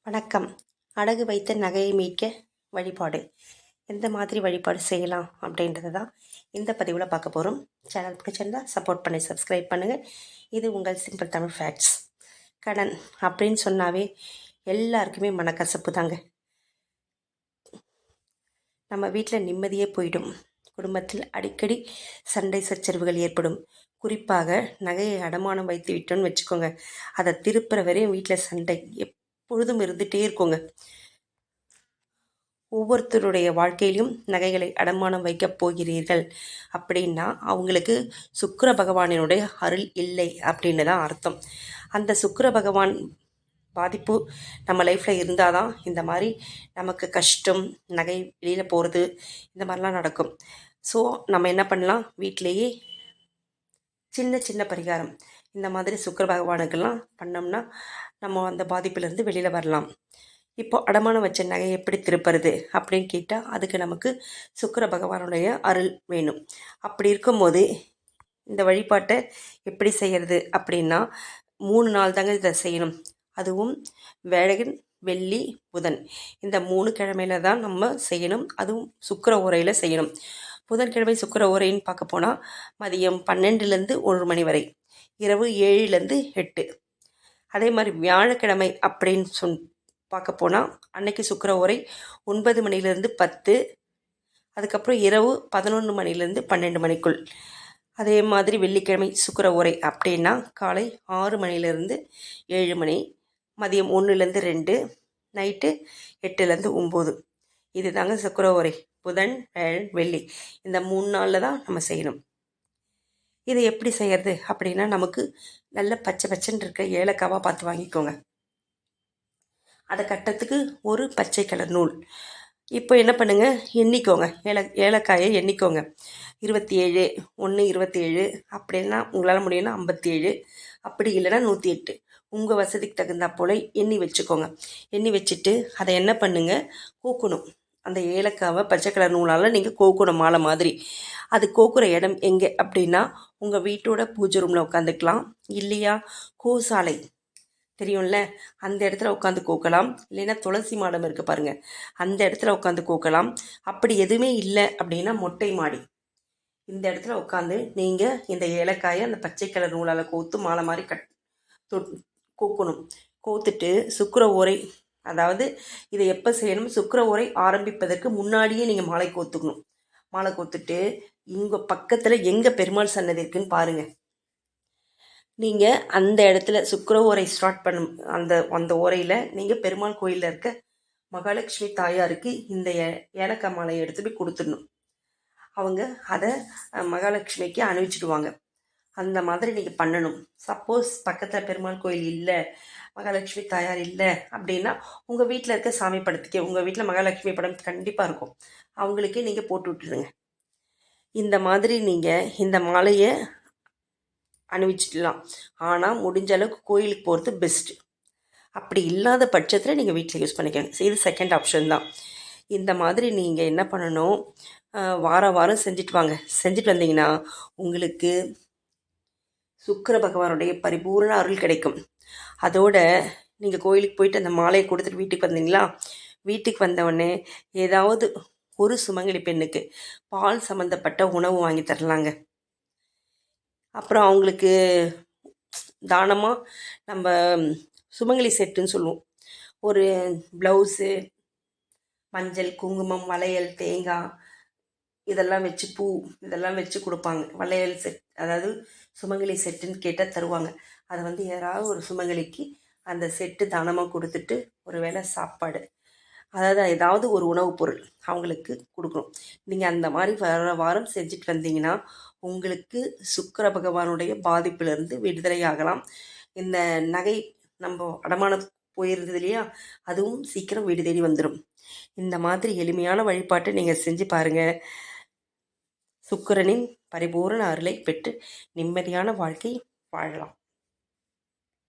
வணக்கம். அடகு வைத்த நகையை மீட்க வழிபாடு. எந்த மாதிரி வழிபாடு செய்யலாம் அப்படின்றது தான் இந்த பதிவில் பார்க்க போகிறோம். சேனல் பிடிச்சிருந்தா சப்போர்ட் பண்ணி சப்ஸ்கிரைப் பண்ணுங்கள். இது உங்கள் சிம்பிள் தமிழ் ஃபேக்ட்ஸ். கடன் அப்படின்னு சொன்னாவே எல்லாருக்குமே மனக்கசப்பு தாங்க. நம்ம வீட்டில் நிம்மதியே போயிடும். குடும்பத்தில் அடிக்கடி சண்டை சச்சரவுகள் ஏற்படும். குறிப்பாக நகையை அடமானம் வைத்து விட்டோன்னு வச்சுக்கோங்க, அதை திருப்புற வரையும் வீட்டில் சண்டை எப்பொழுதும் இருந்துகிட்டே இருக்குங்க. ஒவ்வொருத்தருடைய வாழ்க்கையிலும் நகைகளை அடமானம் வைக்கப் போகிறீர்கள் அப்படின்னா அவங்களுக்கு சுக்கிர பகவானினுடைய அருள் இல்லை அப்படின்னு தான் அர்த்தம். அந்த சுக்கிர பகவான் பாதிப்பு நம்ம லைஃப்பில் இருந்தால் தான் இந்த மாதிரி நமக்கு கஷ்டம், நகை வெளியில் போகிறது, இந்த மாதிரிலாம் நடக்கும். ஸோ நம்ம என்ன பண்ணலாம், வீட்டிலேயே சின்ன சின்ன பரிகாரம் இந்த மாதிரி சுக்கிர பகவானுக்கெல்லாம் பண்ணோம்னா நம்ம அந்த பாதிப்பிலேருந்து வெளியில் வரலாம். இப்போ அடமானம் வச்ச நகையை எப்படி திருப்புறது அப்படின்னு கேட்டால் அதுக்கு நமக்கு சுக்கிர பகவானுடைய அருள் வேணும். அப்படி இருக்கும்போது இந்த வழிபாட்டை எப்படி செய்கிறது அப்படின்னா 3 நாள் தாங்க இதை செய்யணும். அதுவும் வியாழன், வெள்ளி, புதன் இந்த 3 கிழமையில தான் நம்ம செய்யணும். அதுவும் சுக்கிர ஓரையில் செய்யணும். புதன்கிழமை சுக்கிர ஓரைன்னு பார்க்க போனால் மதியம் 12லேருந்து 1 மணி வரை, இரவு 7லேருந்து 8. அதே மாதிரி வியாழக்கிழமை அப்படின்னு பார்க்க போனால் அன்னைக்கு சுக்கிர ஓரை 9 மணிலேருந்து 10, அதுக்கப்புறம் இரவு 11 மணிலேருந்து 12 மணிக்குள். அதே மாதிரி வெள்ளிக்கிழமை சுக்கிர ஓரை அப்படின்னா காலை 6 மணிலேருந்து 7 மணி, மதியம் 1லேருந்து 2, நைட்டு 8லேருந்து 9. இது தாங்க சுக்கிர ஓரை. புதன், வியாழன், வெள்ளி இந்த 3 நாளில் தான் நம்ம செய்யணும். இதை எப்படி செய்கிறது அப்படின்னா நமக்கு நல்ல பச்சை பச்சைன்னு இருக்க ஏலக்காவாக பார்த்து வாங்கிக்கோங்க. அதை கட்டுறதுக்கு ஒரு பச்சை கலர் நூல். இப்போ என்ன பண்ணுங்கள், எண்ணிக்கோங்க, ஏலக்காயை எண்ணிக்கோங்க. 27, 1, 27 அப்படின்னா உங்களால் முடியும்னா 57, அப்படி இல்லைன்னா 108 உங்கள் வசதிக்கு தகுந்தா போல் எண்ணி வச்சுக்கோங்க. எண்ணி வச்சுட்டு அதை என்ன பண்ணுங்கள், கோக்கணும். அந்த ஏலக்காவை பச்சை கலர் நூலால் நீங்கள் கோக்கணும் மாலை மாதிரி. அது கோக்குற இடம் எங்கே அப்படின்னா உங்கள் வீட்டோட பூஜை ரூமில் உட்காந்துக்கலாம், இல்லையா கோசாலை தெரியும்ல அந்த இடத்துல உட்காந்து கோக்கலாம், இல்லைன்னா துளசி மாடம் இருக்குது பாருங்கள் அந்த இடத்துல உட்காந்து கோக்கலாம். அப்படி எதுவுமே இல்லை அப்படின்னா மொட்டை மாடி இந்த இடத்துல உட்காந்து நீங்கள் இந்த ஏலக்காயை அந்த பச்சை கலர் நூலால் கோத்து மாலை மாதிரி கோக்கணும். கோத்துட்டு சுக்கிர ஓரை, அதாவது இதை எப்போ செய்யணும், சுக்கிர ஓரை ஆரம்பிப்பதற்கு முன்னாடியே நீங்கள் மாலை கோத்துக்கணும். மாலை கோத்துட்டு உங்கள் பக்கத்தில் எங்கே பெருமாள் சன்னதி இருக்குன்னு பாருங்கள். நீங்கள் அந்த இடத்துல சுக்கிர ஓரை ஸ்டார்ட் பண்ணும் அந்த ஓரையில் நீங்கள் பெருமாள் கோயிலில் இருக்க மகாலட்சுமி தாயாருக்கு இந்த ஏலக்காய் மாலையை எடுத்து போய் கொடுத்துடணும். அவங்க அதை மகாலட்சுமிக்கு அணிவிச்சிடுவாங்க. அந்த மாதிரி நீங்கள் பண்ணணும். சப்போஸ் பக்கத்தில் பெருமாள் கோயில் இல்லை, மகாலட்சுமி தாயார் இல்லை அப்படின்னா உங்கள் வீட்டில் இருக்க சாமி படத்துக்கே, உங்கள் வீட்டில் மகாலட்சுமி படம் கண்டிப்பாக இருக்கும், அவங்களுக்கே நீங்கள் போட்டு விட்டுருங்க. இந்த மாதிரி நீங்கள் இந்த மாலையை அணிவிச்சிடலாம். ஆனால் முடிஞ்ச அளவுக்கு கோயிலுக்கு போகிறது பெஸ்ட்டு. அப்படி இல்லாத பட்சத்தில் நீங்கள் வீட்டில் யூஸ் பண்ணிக்கோங்க. இது செகண்ட் ஆப்ஷன் தான். இந்த மாதிரி நீங்கள் என்ன பண்ணணும், வாரம் வாரம் செஞ்சுட்டு வாங்க. செஞ்சுட்டு வந்தீங்கன்னா உங்களுக்கு சுக்கிர பகவானுடைய பரிபூர்ண அருள் கிடைக்கும். அதோட நீங்கள் கோயிலுக்கு போயிட்டு அந்த மாலையை கொடுத்துட்டு வீட்டுக்கு வந்தீங்களா, வீட்டுக்கு வந்தவுடனே ஏதாவது ஒரு சுமங்கலி பெண்ணுக்கு பால் சம்மந்தப்பட்ட உணவு வாங்கி தரலாங்க. அப்புறம் அவங்களுக்கு தானமாக நம்ம சுமங்கலி செட்டுன்னு சொல்லுவோம், ஒரு ப்ளவுஸு, மஞ்சள், குங்குமம், வளையல், தேங்காய் இதெல்லாம் வச்சு, பூ இதெல்லாம் வச்சு கொடுப்பாங்க. வளையல் செட், அதாவது சுமங்கலி செட்டுன்னு கேட்டால் தருவாங்க. அதை யாராவது ஒரு சுமங்கலிக்கு அந்த செட்டு தானமாக கொடுத்துட்டு ஒரு வேளை சாப்பாடு, அதாவது ஏதாவது ஒரு உணவுப் பொருள் அவங்களுக்கு கொடுக்கணும். நீங்கள் அந்த மாதிரி வாரம் செஞ்சுட்டு வந்தீங்கன்னா உங்களுக்கு சுக்கிர பகவானுடைய பாதிப்பிலிருந்து விடுதலை ஆகலாம். இந்த நகை நம்ம அடமானம் போயிருந்தது இல்லையா, அதுவும் சீக்கிரம் வீடு தேடி வந்துடும். இந்த மாதிரி எளிமையான வழிபாட்டை நீங்கள் செஞ்சு பாருங்கள். சுக்கிரனின் பரிபூரண அருளை பெற்று நிம்மதியான வாழ்க்கை வாழலாம்.